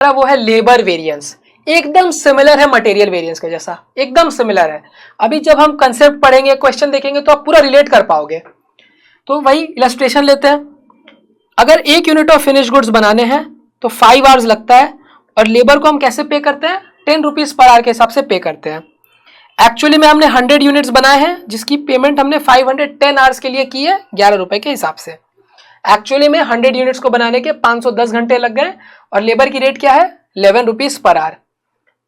वो है labour variance. एकदम सिमिलर है मटेरियल वेरिएंस के जैसा, एकदम सिमिलर है। अभी जब हम कंसेप्ट पढ़ेंगे, क्वेश्चन देखेंगे तो आप पूरा रिलेट कर पाओगे। तो वही इलस्ट्रेशन लेते हैं। अगर 1 यूनिट ऑफ फिनिश गुड्स बनाने हैं तो 5 आवर्स लगता है, और लेबर को हम कैसे पे करते हैं, 10 रुपीज पर आवर के हिसाब से पे करते हैं। एक्चुअली में हमने 100 यूनिट्स बनाए हैं जिसकी पेमेंट हमने 510 आवर्स के लिए की है 11 रुपए के हिसाब से। एक्चुअली में 100 यूनिट्स को बनाने के 510 घंटे लग गए, और लेबर की रेट क्या है 11 रुपीज पर आवर।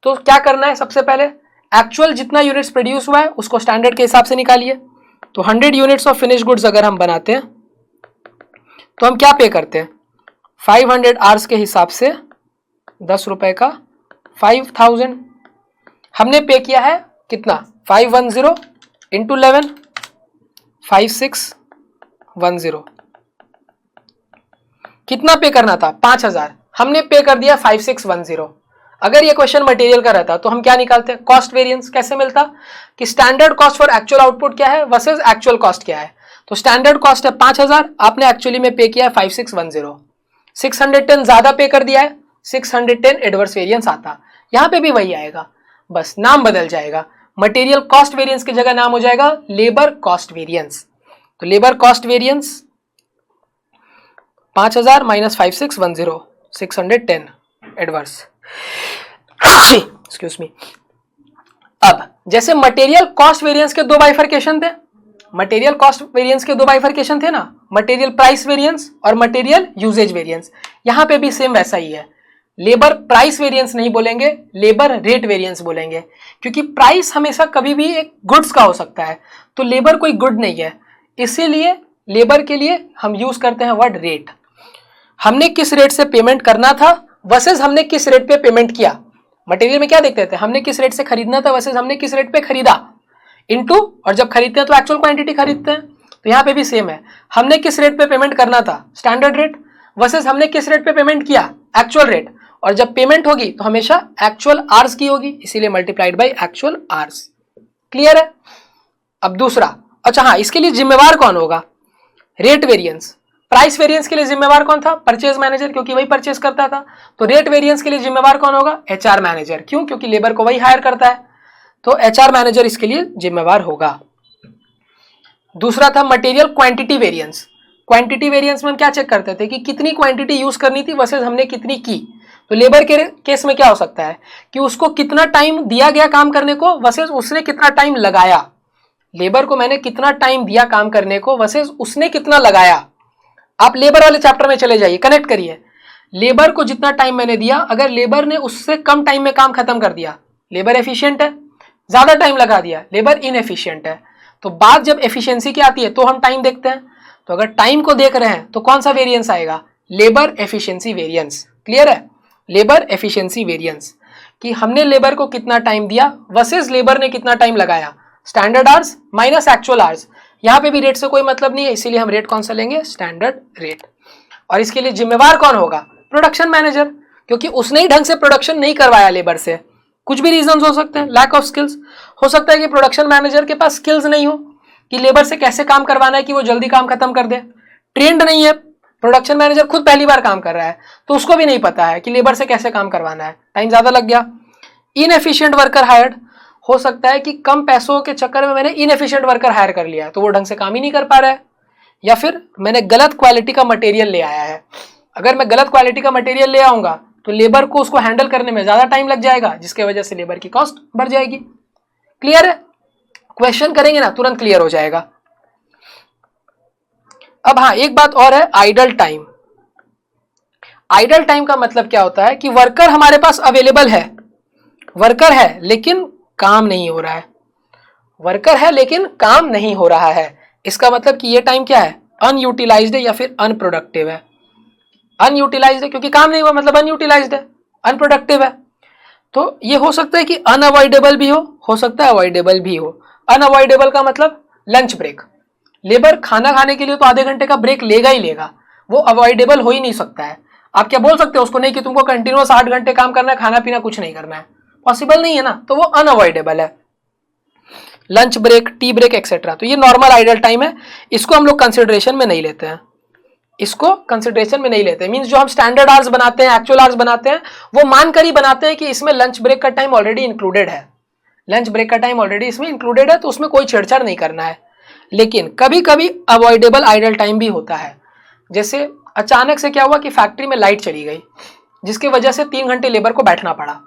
तो क्या करना है, सबसे पहले एक्चुअल जितना यूनिट्स प्रोड्यूस हुआ है उसको स्टैंडर्ड के हिसाब से निकालिए। तो 100 यूनिट्स ऑफ फिनिश गुड्स अगर हम बनाते हैं तो हम क्या पे करते हैं, 500 आवर्स के हिसाब से 10 रुपए का 5000 हमने पे किया है। कितना, 510 इंटू 11 5610। कितना पे करना था, 5000, हमने पे कर दिया 5610। अगर ये क्वेश्चन मटेरियल का रहता तो हम क्या निकालते हैं, कॉस्ट वेरिएंस। कैसे मिलता कि standard cost for actual output क्या है वर्सेस एक्चुअल कॉस्ट क्या है। तो स्टैंडर्ड कॉस्ट है 5000, आपने एक्चुअली में पे किया है 5610, 610 ज्यादा पे कर दिया है, 610 एडवर्स वेरिएंस आता। यहां पे भी वही आएगा, बस नाम बदल जाएगा। मटेरियल कॉस्ट वेरिएंस की जगह नाम हो जाएगा लेबर कॉस्ट वेरिएंस। तो labour cost variance 5000 minus 5610, 610 adverse. Excuse me. अब जैसे मटेरियल कॉस्ट वेरिएंस के दो बाइफरकेशन थे, मटेरियल कॉस्ट वेरिएंस के दो बाइफरकेशन थे ना, मटेरियल प्राइस वेरिएंस और मटेरियल यूजेज वेरिएंस। यहां पे भी सेम वैसा ही है। लेबर प्राइस वेरिएंस नहीं बोलेंगे, लेबर रेट वेरिएंस बोलेंगे, क्योंकि प्राइस हमेशा कभी भी एक गुड्स का हो सकता है, तो लेबर कोई गुड नहीं है, इसीलिए लेबर के लिए हम यूज करते हैं वर्ड रेट। हमने किस रेट से पेमेंट करना था वर्सेस हमने किस रेट पे पेमेंट किया। मटेरियल में क्या देखते थे, हमने किस रेट से खरीदना था वर्सेस हमने किस रेट पे खरीदा, इनटू, और जब खरीदते हैं तो एक्चुअल क्वांटिटी खरीदते हैं। तो यहाँ पे भी सेम है, हमने किस रेट पे पेमेंट करना था स्टैंडर्ड रेट वर्सेस हमने किस रेट पे पेमेंट किया एक्चुअल रेट, और जब पेमेंट होगी तो हमेशा एक्चुअल आवर्स की होगी, इसीलिए multiplied by actual hours. Clear है। अब दूसरा, अच्छा हाँ, इसके लिए जिम्मेवार कौन होगा, रेट वेरिएंस। प्राइस वेरिएंस के लिए जिम्मेवार कौन था, परचेज मैनेजर, क्योंकि वही परचेज करता था। तो रेट वेरिएंस के लिए जिम्मेवार कौन होगा, एचआर मैनेजर। क्यों, क्योंकि लेबर को वही हायर करता है, तो एचआर मैनेजर इसके लिए जिम्मेवार होगा। दूसरा था material quantity variance. Quantity variance में हम क्या चेक करते थे कि कितनी क्वांटिटी यूज करनी थी वर्सेस हमने कितनी की। तो लेबर के केस में क्या हो सकता है कि उसको कितना टाइम दिया गया काम करने को वर्सेस उसने कितना टाइम लगाया। लेबर को मैंने कितना टाइम दिया काम करने को वर्सेस उसने कितना लगाया। आप लेबर वाले चैप्टर में चले जाइए, कनेक्ट करिए। लेबर को जितना टाइम मैंने दिया, अगर लेबर ने उससे कम टाइम में काम खत्म कर दिया, लेबर एफिशिएंट है। ज्यादा टाइम लगा दिया, लेबर इनएफिशिएंट है। तो बात जब एफिशिएंसी की आती है तो हम टाइम देखते हैं। तो अगर टाइम को देख रहे हैं तो कौन सा वेरिएंस आएगा, लेबर एफिशिएंसी वेरिएंस। क्लियर है, लेबर एफिशिएंसी वेरिएंस, कि हमने लेबर को कितना टाइम दिया वर्सेस लेबर ने कितना टाइम लगाया, standard hours minus actual hours. यहां पे भी रेट से कोई मतलब नहीं है, इसीलिए हम रेट कौन सा लेंगे, स्टैंडर्ड रेट। और इसके लिए जिम्मेवार कौन होगा, प्रोडक्शन मैनेजर, क्योंकि उसने ही ढंग से प्रोडक्शन नहीं करवाया लेबर से। कुछ भी रीजंस हो सकते हैं, लैक ऑफ स्किल्स हो सकता है कि प्रोडक्शन मैनेजर के पास स्किल्स नहीं हो कि लेबर से कैसे काम करवाना है कि वो जल्दी काम खत्म कर दे, ट्रेंड नहीं है। प्रोडक्शन मैनेजर खुद पहली बार काम कर रहा है तो उसको भी नहीं पता है कि लेबर से कैसे काम करवाना है, टाइम ज्यादा लग गया। इनएफिशिएंट वर्कर हायर्ड, हो सकता है कि कम पैसों के चक्कर में मैंने इनएफिशिएंट वर्कर हायर कर लिया है तो वो ढंग से काम ही नहीं कर पा रहा है, या फिर मैंने गलत क्वालिटी का मटेरियल ले आया है। अगर मैं गलत क्वालिटी का मटेरियल ले आऊंगा तो लेबर को उसको हैंडल करने में ज्यादा टाइम लग जाएगा, जिसके वजह से लेबर की कॉस्ट बढ़ जाएगी। क्लियर है, क्वेश्चन करेंगे ना तुरंत क्लियर हो जाएगा। अब हाँ, एक बात और है, आइडल टाइम। आइडल टाइम का मतलब क्या होता है कि वर्कर हमारे पास अवेलेबल है, वर्कर है लेकिन काम नहीं हो रहा है, वर्कर है लेकिन काम नहीं हो रहा है। इसका मतलब कि ये टाइम क्या है, अनयूटिलाइज्ड है या फिर अनप्रोडक्टिव है। अनयूटिलाइज्ड है क्योंकि काम नहीं हुआ, मतलब अनयूटिलाइज्ड है, अनप्रोडक्टिव है। तो ये हो सकता है कि अनअवॉइडेबल भी हो सकता है अवॉइडेबल भी हो। अनअवॉइडेबल का मतलब लंच ब्रेक, लेबर खाना खाने के लिए तो आधे घंटे का ब्रेक लेगा ही लेगा, वो अवॉइडेबल हो ही नहीं सकता है। आप क्या बोल सकते हो उसको नहीं कि तुमको कंटिन्यूअस 8 घंटे काम करना है, खाना पीना कुछ नहीं करना है, पॉसिबल नहीं है ना, तो वो अनअवॉइडेबल है। Lunch break, tea break etcetera, तो ये नॉर्मल आइडल टाइम है, इसको हम लोग कंसिडरेशन में नहीं लेते हैं। इसको कंसिडरेशन में नहीं लेते। मींस जो हम स्टैंडर्ड आवर्स बनाते हैं, एक्चुअल आवर्स बनाते हैं, वो मानकर ही बनाते हैं कि इसमें लंच ब्रेक का टाइम ऑलरेडी इंक्लूडेड है, लंच ब्रेक का टाइम ऑलरेडी इसमें इंक्लूडेड है, तो उसमें कोई छेड़छाड़ नहीं करना है। लेकिन कभी कभी अवॉइडेबल आइडल टाइम भी होता है। जैसे अचानक से क्या हुआ कि फैक्ट्री में लाइट चली गई, जिसकी वजह से 3 घंटे लेबर को बैठना पड़ा।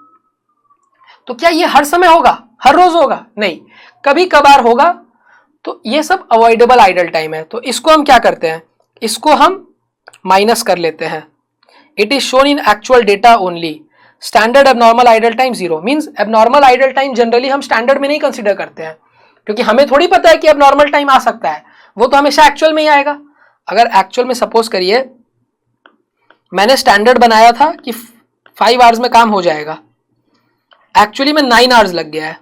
तो क्या ये हर समय होगा, हर रोज होगा? नहीं, कभी कभार होगा। तो ये सब अवॉइडेबल आइडल टाइम है। तो इसको हम क्या करते हैं, इसको हम माइनस कर लेते हैं। It is shown in actual data only, standard abnormal idle time 0। Means abnormal idle time generally हम स्टैंडर्ड में नहीं कंसीडर करते हैं, क्योंकि हमें थोड़ी पता है कि एबनॉर्मल टाइम आ सकता है, वो तो हमेशा एक्चुअल में ही आएगा। अगर एक्चुअल में सपोज करिए मैंने स्टैंडर्ड बनाया था कि 5 आवर्स में काम हो जाएगा, एक्चुअली में 9 आवर्स लग गया है,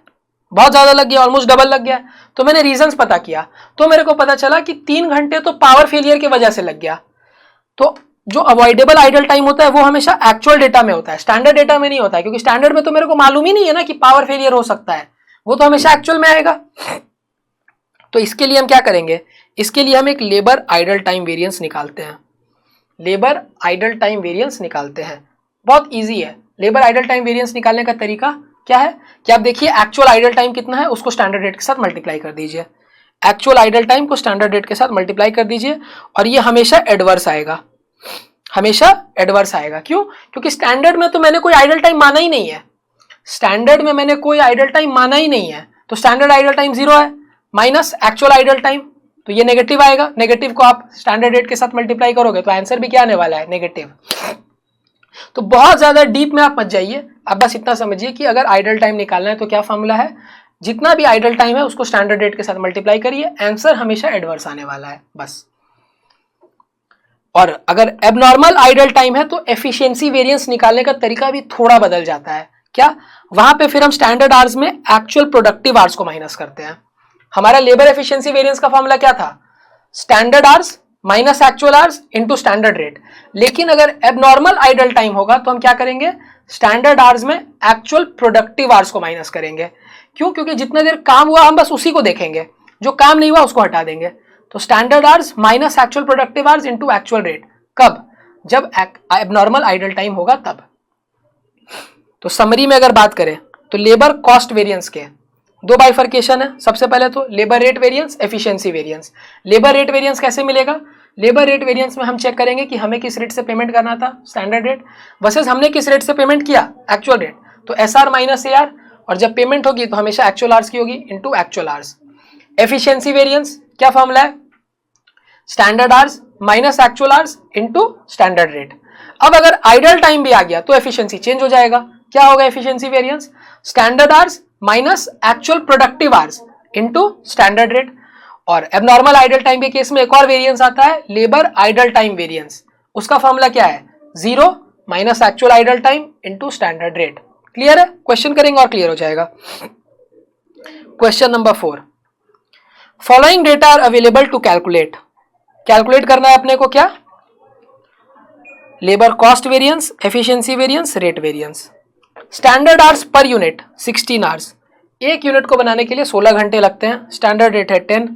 बहुत ज्यादा लग गया, ऑलमोस्ट डबल लग गया। तो मैंने रीजंस पता किया, तो मेरे को पता चला कि 3 घंटे तो पावर फेलियर की वजह से लग गया। तो जो अवॉइडेबल आइडल टाइम होता है वो हमेशा एक्चुअल डेटा में होता है, स्टैंडर्ड डेटा में नहीं होता है, क्योंकि स्टैंडर्ड में तो मेरे को मालूम ही नहीं है ना कि पावर फेलियर हो सकता है, वो तो हमेशा एक्चुअल में आएगा। तो इसके लिए हम क्या करेंगे, इसके लिए हम एक लेबर आइडल टाइम वेरिएंस निकालते हैं। लेबर आइडल टाइम वेरिएंस निकालते हैं, बहुत इजी है। लेबर आइडल टाइम वेरिएंस निकालने का तरीका क्या है कि आप देखिए एक्चुअल आइडल टाइम कितना है, उसको स्टैंडर्ड रेट के साथ मल्टीप्लाई कर दीजिए। एक्चुअल आइडल टाइम को स्टैंडर्ड रेट के साथ मल्टीप्लाई कर दीजिए, और ये हमेशा एडवर्स आएगा, हमेशा एडवर्स आएगा। क्यों? क्योंकि स्टैंडर्ड में तो मैंने कोई आइडल टाइम माना ही नहीं है, स्टैंडर्ड में मैंने कोई आइडल टाइम माना ही नहीं है, तो स्टैंडर्ड आइडल टाइम 0 है, माइनस एक्चुअल आइडल टाइम, तो ये नेगेटिव आएगा। नेगेटिव को आप स्टैंडर्ड रेट के साथ मल्टीप्लाई करोगे तो आंसर भी क्या आने वाला है, नेगेटिव। तो बहुत ज्यादा डीप में आप मत जाइए, आप बस इतना समझिए कि अगर आइडल टाइम निकालना है तो क्या फॉर्मूला है, जितना भी आइडल टाइम है उसको स्टैंडर्ड रेट के साथ मल्टीप्लाई करिए, आंसर हमेशा एडवर्स आने वाला है, बस। और अगर एबनॉर्मल आइडल टाइम है तो एफिशिएंसी वेरिएंस निकालने का तरीका भी थोड़ा बदल जाता है। क्या? वहां पे फिर हम स्टैंडर्ड आवर्स में एक्चुअल प्रोडक्टिव आवर्स को माइनस करते हैं। हमारा लेबर एफिशिएंसी वेरिएंस का फॉर्मूला क्या था, standard hours minus actual hours into standard rate. लेकिन अगर एबनॉर्मल आइडल टाइम होगा तो हम क्या करेंगे, स्टैंडर्ड आवर्स में एक्चुअल प्रोडक्टिव आवर्स को माइनस करेंगे। क्यों? क्योंकि जितना देर काम हुआ हम बस उसी को देखेंगे, जो काम नहीं हुआ उसको हटा देंगे। तो standard hours minus actual productive hours into actual rate, कब? जब एबनॉर्मल आइडल टाइम होगा तब। तो समरी में अगर बात करें तो लेबर कॉस्ट वेरिएंस के 2 बाइफर्केशन है। सबसे पहले तो labour rate variance, efficiency variance. Labour rate variance कैसे मिलेगा, लेबर रेट वेरिएंस में हम चेक करेंगे कि हमें किस रेट से पेमेंट करना था, स्टैंडर्ड रेट, वर्सेस हमने किस रेट से पेमेंट किया, एक्चुअल रेट। तो एसआर माइनस एआर, और जब पेमेंट होगी तो हमेशा एक्चुअल आवर्स की होगी into actual hours. Efficiency variance क्या फॉर्मूला है, standard hours minus actual hours into standard rate. अब अगर आइडल टाइम भी आ गया तो एफिशिएंसी चेंज हो जाएगा। क्या होगा efficiency variance, standard hours minus actual productive hours into standard rate. और एबनॉर्मल आइडल टाइम के केस में एक और वेरिएंस आता है, लेबर आइडल टाइम वेरिएंस। उसका फॉर्मूला क्या है, 0 minus actual idle time into standard rate. Clear है? क्वेश्चन करेंगे और क्लियर हो जाएगा। Question number 4, following data are available to calculate. Calculate करना है अपने को क्या, labour cost variance, efficiency variance, rate variance. Standard hours per unit 16 hours, एक यूनिट को बनाने के लिए 16 घंटे लगते हैं। स्टैंडर्ड रेट है 10,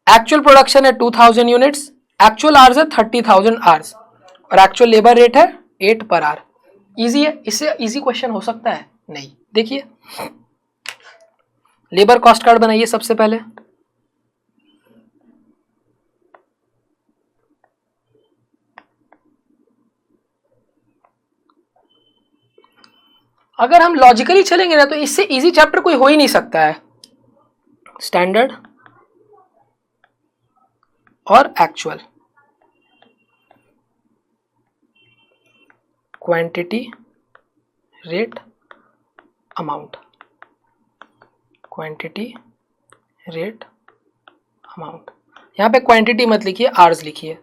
एक्चुअल प्रोडक्शन है 2000 यूनिट्स, एक्चुअल आवर्स है 30,000 आवर्स, और एक्चुअल लेबर रेट है 8 पर आवर। इजी है, इससे इजी क्वेश्चन हो सकता है? नहीं। देखिए लेबर कॉस्ट कार्ड बनाइए सबसे पहले। अगर हम लॉजिकली चलेंगे ना तो इससे इजी चैप्टर कोई हो ही नहीं सकता है। स्टैंडर्ड और actual, quantity, rate, amount, quantity, rate, amount. यहां पे क्वांटिटी मत लिखिए, आवर्स लिखिए।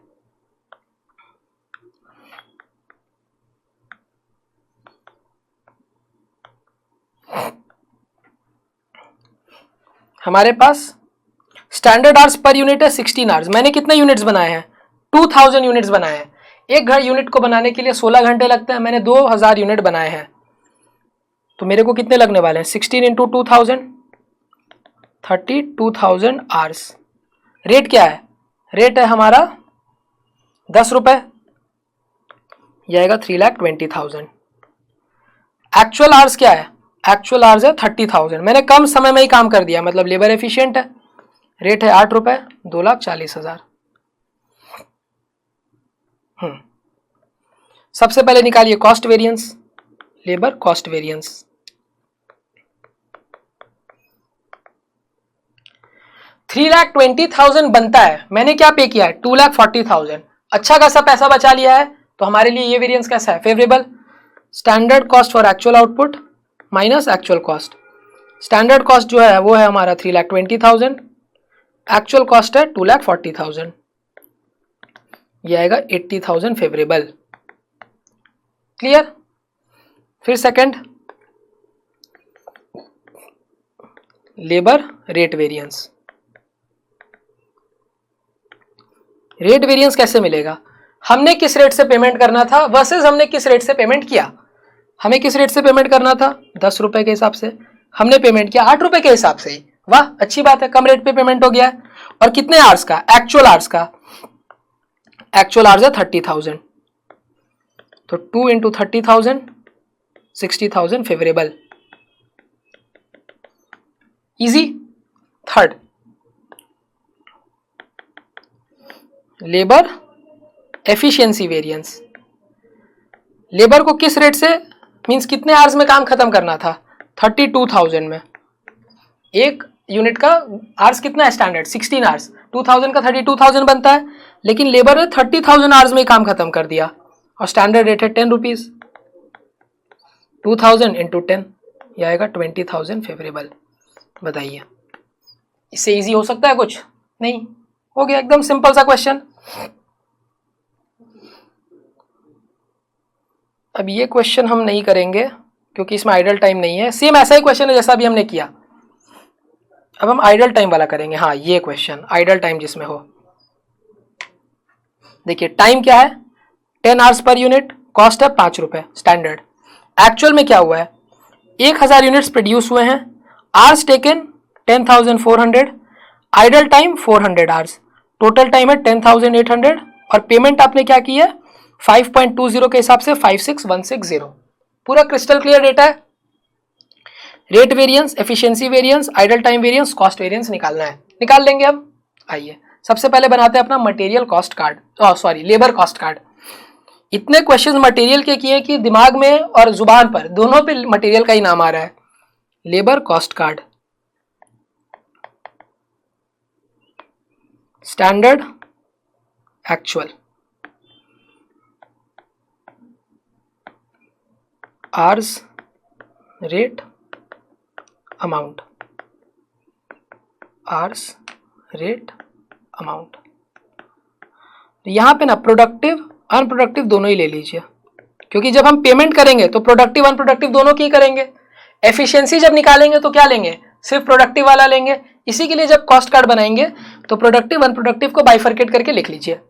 हमारे पास स्टैंडर्ड आवर्स पर यूनिट है 16 आवर्स। मैंने कितने यूनिट्स बनाए हैं, 2000 यूनिट्स बनाए हैं। एक घर यूनिट को बनाने के लिए 16 घंटे लगते हैं, मैंने 2000 यूनिट बनाए हैं, तो मेरे को कितने लगने वाले हैं, 16 इंटू 2000, 32,000 आवर्स। रेट क्या है, रेट है हमारा ₹10, ये आएगा 3,20,000। एक्चुअल आवर्स क्या है? एक्चुअल आवर्स है 30,000। मैंने कम समय में ही काम कर दिया, मतलब लेबर एफिशिएंट है। रेट है ₹8, 2,40,000। सबसे पहले निकालिए cost variance, labour cost variance. 3,20,000 बनता है, मैंने क्या पे किया है? 2,40,000। अच्छा खासा पैसा बचा लिया है, तो हमारे लिए ये वेरिएंस कैसा है? Favourable. Standard cost for actual output minus actual cost. Standard cost जो है वो है हमारा 3,20,000, एक्चुअल कॉस्ट है 2,40,000, ये आएगा 80,000 फेवरेबल। क्लियर? फिर second, labour rate variance. Rate variance कैसे मिलेगा? हमने किस रेट से पेमेंट करना था वर्सेस हमने किस रेट से पेमेंट किया। हमें किस रेट से पेमेंट करना था? ₹10 के हिसाब से। हमने पेमेंट किया ₹8 के हिसाब से ही। वाह, अच्छी बात है, कम रेट पे पेमेंट हो गया है। और कितने आवर्स का? एक्चुअल आवर्स का। एक्चुअल आवर्स है 30,000, तो 2 into 30,000, 60,000 favourable. Easy. Third, labour efficiency variance. Labour को किस रेट से, मींस कितने आवर्स में काम खत्म करना था? 32,000 में। एक यूनिट का आवर्स कितना है स्टैंडर्ड? 16 आवर्स। 2000 का 32,000 बनता है, लेकिन लेबर ने 30,000 आवर्स में काम खत्म कर दिया और स्टैंडर्ड रेट है ₹10। 2000 इंटू 10, ये आएगा 20,000 फेवरेबल। बताइए, इससे इजी हो सकता है कुछ? नहीं। हो गया, एकदम सिंपल सा क्वेश्चन। अब ये क्वेश्चन हम नहीं करेंगे क्योंकि इसमें आइडल टाइम नहीं है। सेम ऐसा ही क्वेश्चन है जैसा अभी हमने किया। अब हम आइडल टाइम वाला करेंगे। हाँ, ये क्वेश्चन आइडल टाइम जिसमें हो। देखिए टाइम क्या है? 10 आवर्स पर यूनिट, कॉस्ट है ₹5 स्टैंडर्ड। एक्चुअल में क्या हुआ है? 1,000 यूनिट्स प्रोड्यूस हुए हैं, hours taken 10,400, idle time 400 hours, total time है 10,800 और पेमेंट आपने क्या की है? 5.20 के हिसाब से 56,160। पूरा क्रिस्टल क्लियर डेटा है। Rate variance, efficiency variance, idol time variance, cost variance निकालना है। निकाल लेंगे हम। आइए सबसे पहले बनाते हैं अपना material cost card, sorry labour cost card. इतने क्वेश्चंस मटेरियल के किए कि दिमाग में और जुबान पर दोनों पे मटेरियल का ही नाम आ रहा है। Labour cost card, standard, actual, hours, rate, amount, hours, rate, amount. यहां पे ना प्रोडक्टिव अनप्रोडक्टिव दोनों ही ले लीजिए, क्योंकि जब हम पेमेंट करेंगे तो प्रोडक्टिव अनप्रोडक्टिव दोनों की करेंगे। एफिशिएंसी जब निकालेंगे तो क्या लेंगे? सिर्फ प्रोडक्टिव वाला लेंगे। इसी के लिए जब कॉस्ट कार्ड बनाएंगे तो प्रोडक्टिव अनप्रोडक्टिव को बाइफरकेट करके लिख लीजिए।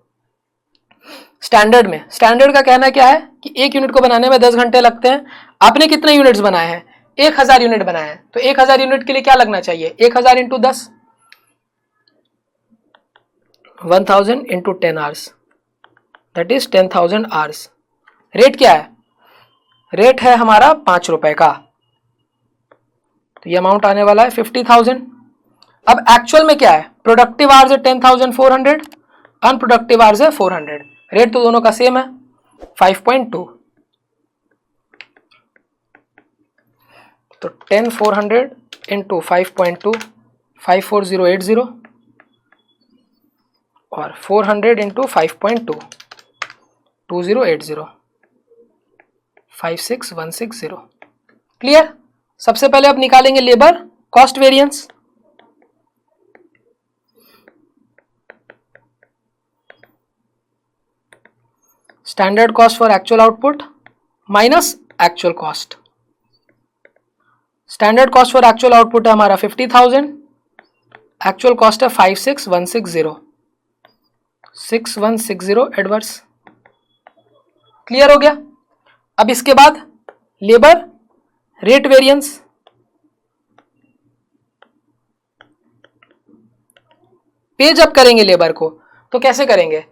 स्टैंडर्ड में, स्टैंडर्ड का कहना क्या है कि एक यूनिट को बनाने में 10 घंटे लगते हैं। आपने कितने यूनिट्स बनाए हैं? 1,000 यूनिट बनाए हैं, तो 1,000 यूनिट के लिए क्या लगना चाहिए? 1,000 into 10, 1,000 into 10 hours, that is 10,000 hours. Rate क्या है? रेट है हमारा ₹5 का, तो ये अमाउंट आने वाला है 50,000। अब एक्चुअल में क्या है? प्रोडक्टिव आवर्स है 10,400, अनप्रोडक्टिव आवर्स है 400। रेट तो दोनों का सेम है 5.2, तो 10,400 इंटू 5.2, 54080 और 400 इंटू 5.2, 2080, 56,160। क्लियर? सबसे पहले अब निकालेंगे labour cost variance. Standard cost for actual output minus actual cost. Standard cost for actual output है हमारा 50,000, एक्चुअल कॉस्ट है 56,160, 6160 एडवर्स। क्लियर हो गया? अब इसके बाद लेबर रेट वेरिएंस। पे जब करेंगे लेबर को तो कैसे करेंगे?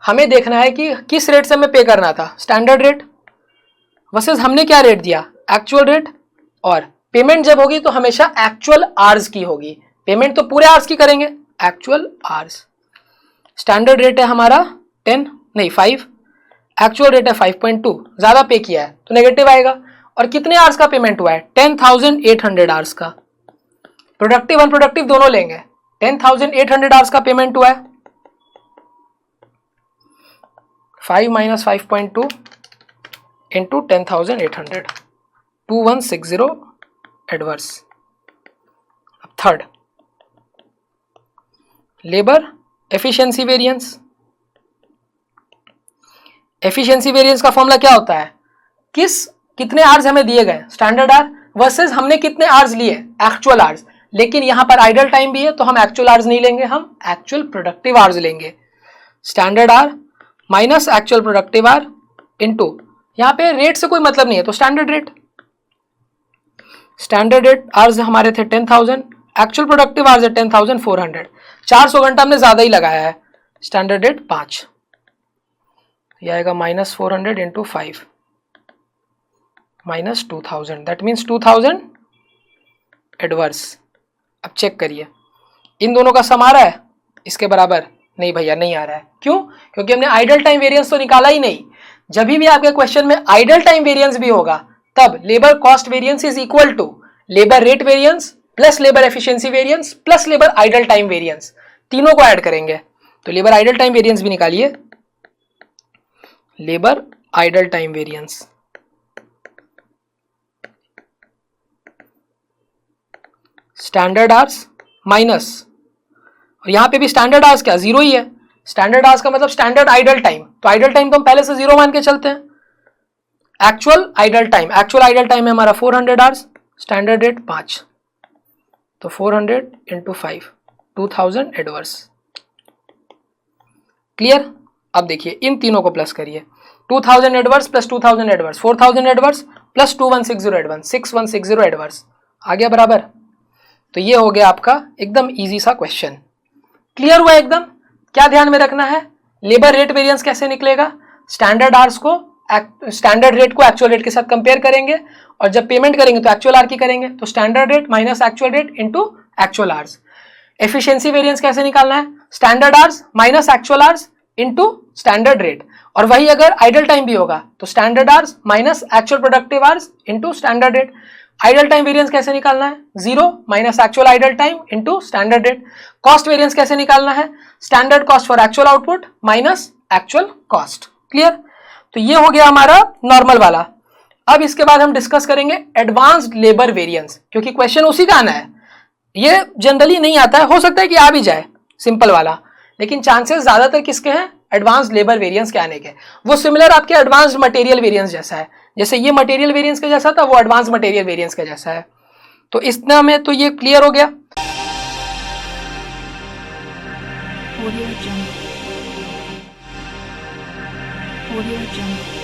हमें देखना है कि किस रेट से हमें पे करना था, स्टैंडर्ड रेट वर्सेस हमने क्या रेट दिया, एक्चुअल रेट। और पेमेंट जब होगी तो हमेशा एक्चुअल आवर्स की होगी, पेमेंट तो पूरे आवर्स की करेंगे, एक्चुअल आवर्स। स्टैंडर्ड रेट है हमारा 5, एक्चुअल रेट है 5.2, ज्यादा पे किया है तो नेगेटिव आएगा। और कितने आवर्स का पेमेंट हुआ है, 10,800 आवर्स का। प्रोडक्टिव अनप्रोडक्टिव दोनों लेंगे, 10,800 आवर्स का पेमेंट हुआ है, 5 - 5.2 इंटू 10,800, 2160 एडवर्स। अब third, labour efficiency variance. Efficiency variance का फॉर्मूला क्या होता है, कितने आवर्स हमें दिए गए स्टैंडर्ड आवर वर्सेस हमने कितने आवर्स लिए एक्चुअल आवर्स। लेकिन यहां पर आइडल टाइम भी है तो हम एक्चुअल आवर्स नहीं लेंगे, हम एक्चुअल प्रोडक्टिव आवर्स लेंगे। Standard our minus actual productive hour into, यहां पे रेट से कोई मतलब नहीं है तो standard rate. Standard rate hours हमारे थे 10,000, एक्चुअल प्रोडक्टिव आवर्स है 10,400, 400 घंटा हमने ज्यादा ही लगाया है, स्टैंडर्ड रेट 5, यह आएगा -400 into 5 minus 2000, that means 2000 adverse. अब चेक करिए इन दोनों का सम आ रहा है, इसके बराबर नहीं भैया नहीं आ रहा है, क्यों, क्योंकि हमने आइडल टाइम वेरिएंस तो निकाला ही नहीं। जब भी आपके क्वेश्चन में आइडल टाइम वेरिएंस भी होगा तब labour cost variance is equal to labour rate variance plus labour efficiency variance plus labour idle time variance, तीनों को ऐड करेंगे। तो लेबर आइडल टाइम वेरिएंस भी निकालिए, labour idle time variance standard hours minus, और यहां पे भी स्टैंडर्ड आवर्स क्या 0 ही है, स्टैंडर्ड आवर्स का मतलब स्टैंडर्ड आइडल टाइम, तो आइडल टाइम तो हम पहले से 0 मान के चलते हैं। एक्चुअल आइडल टाइम है हमारा 400 आवर्स, स्टैंडर्ड रेट 5, तो 400 इंटू 5 2000 एडवर्स। क्लियर। अब देखिए इन तीनों को प्लस करिए, 2000 adverse plus 2000 adverse 4000 adverse plus 2160 adverse 6160 adverse, आ गया बराबर। तो ये हो गया आपका एकदम इजी सा क्वेश्चन। क्लियर हुआ एकदम। क्या ध्यान में रखना है, लेबर रेट वेरिएंस कैसे निकलेगा, स्टैंडर्ड आवर्स को स्टैंडर्ड रेट को एक्चुअल रेट के साथ कंपेयर करेंगे और जब पेमेंट करेंगे तो एक्चुअल आवर की करेंगे, तो standard rate minus actual rate into actual hours. Efficiency variance कैसे निकालना है, standard hours minus actual hours into standard rate, और वही अगर आइडल टाइम भी होगा तो standard hours minus actual productive hours into standard rate. Idol time variance कैसे निकालना है, 0 minus actual idle time into standard rate. Cost variance कैसे निकालना है, standard cost for actual output minus actual cost. Clear. तो ये हो गया हमारा नॉर्मल वाला। अब इसके बाद हम डिस्कस करेंगे एडवांस्ड लेबर वेरिएंस, क्योंकि क्वेश्चन उसी का आना है, ये जनरली नहीं आता है, हो सकता है कि आ भी जाए सिंपल वाला, लेकिन चांसेस ज्यादातर किसके हैं, एडवांस्ड लेबर वेरिएंस के आने के। वो सिमिलर आपके एडवांस्ड मटेरियल वेरिएंस जैसा है, जैसे ये मटेरियल वेरिएंस के जैसा था वो एडवांस मटेरियल वेरिएंस के जैसा है। तो इतना में तो ये क्लियर हो गया। Audio Jungle.